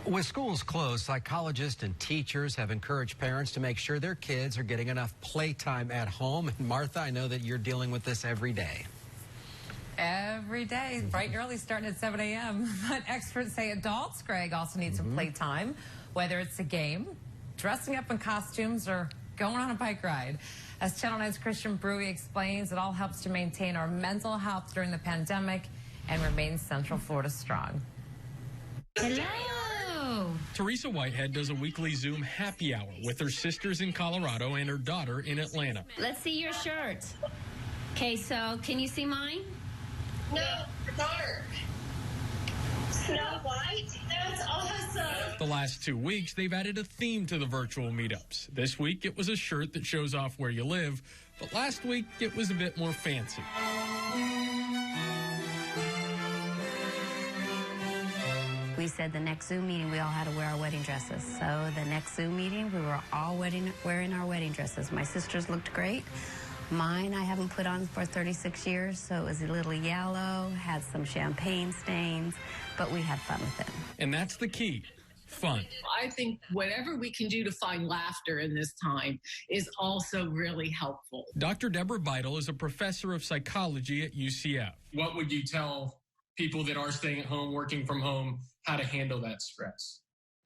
With schools closed, psychologists and teachers have encouraged parents to make sure their kids are getting enough playtime at home. And Martha, I know that you're dealing with this every day. Every day, bright and early, starting at 7 a.m. But experts say adults, Greg, also need some playtime, whether it's a game, dressing up in costumes, or going on a bike ride. As Channel 9's Christian Brewy explains, it all helps to maintain our mental health during the pandemic and remain Central Florida strong. Hello. Teresa Whitehead does a weekly Zoom happy hour with her sisters in Colorado and her daughter in Atlanta. Let's see your shirt. Okay, so can you see mine? No, dark. Snow White? That's awesome. The last 2 weeks, they've added a theme to the virtual meetups. This week, it was a shirt that shows off where you live, but last week, it was a bit more fancy. We said the next Zoom meeting, we all had to wear our wedding dresses. So the next Zoom meeting, we were all wearing our wedding dresses. My sisters looked great. Mine I haven't put on for 36 years, so it was a little yellow, had some champagne stains, but we had fun with it. And that's the key. Fun. I think whatever we can do to find laughter in this time is also really helpful. Dr. Deborah Beidel is a professor of psychology at UCF. What would you tell people that are staying at home, working from home, how to handle that stress?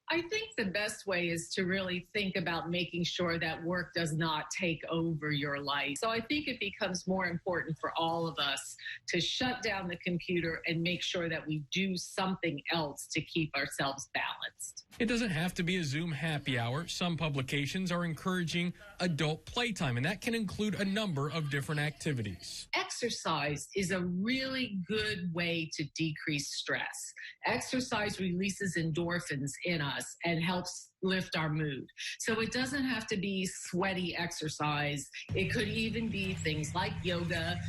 I think the best way is to really think about making sure that work does not take over your life. So I think it becomes more important for all of us to shut down the computer and make sure that we do something else to keep ourselves balanced. It doesn't have to be a Zoom happy hour. Some publications are encouraging adult playtime, and that can include a number of different activities. Exercise is a really good way to decrease stress. Exercise releases endorphins in us and helps lift our mood. So it doesn't have to be sweaty exercise. It could even be things like yoga,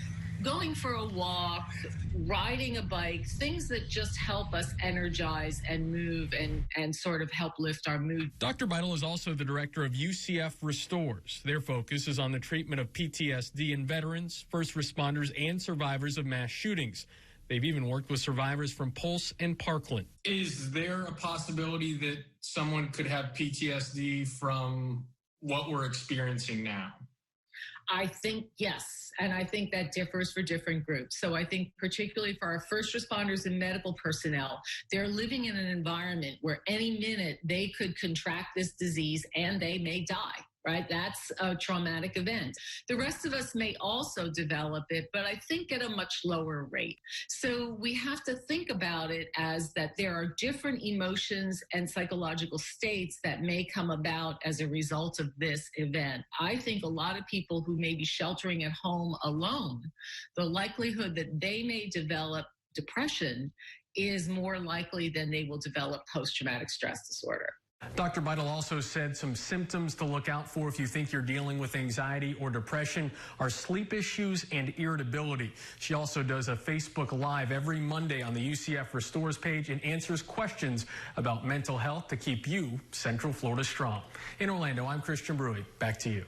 going for a walk, riding a bike, things that just help us energize and move and sort of help lift our mood. Dr. Beidel is also the director of UCF Restores. Their focus is on the treatment of PTSD in veterans, first responders, and survivors of mass shootings. They've even worked with survivors from Pulse and Parkland. Is there a possibility that someone could have PTSD from what we're experiencing now? I think yes, and I think that differs for different groups. So I think particularly for our first responders and medical personnel, they're living in an environment where any minute they could contract this disease and they may die. Right? That's a traumatic event. The rest of us may also develop it, but I think at a much lower rate. So we have to think about it as that there are different emotions and psychological states that may come about as a result of this event. I think a lot of people who may be sheltering at home alone, the likelihood that they may develop depression is more likely than they will develop post-traumatic stress disorder. Dr. Beidel also said some symptoms to look out for if you think you're dealing with anxiety or depression are sleep issues and irritability. She also does a Facebook Live every Monday on the UCF Restores page and answers questions about mental health to keep you Central Florida strong. In Orlando, I'm Christian Brewy. Back to you.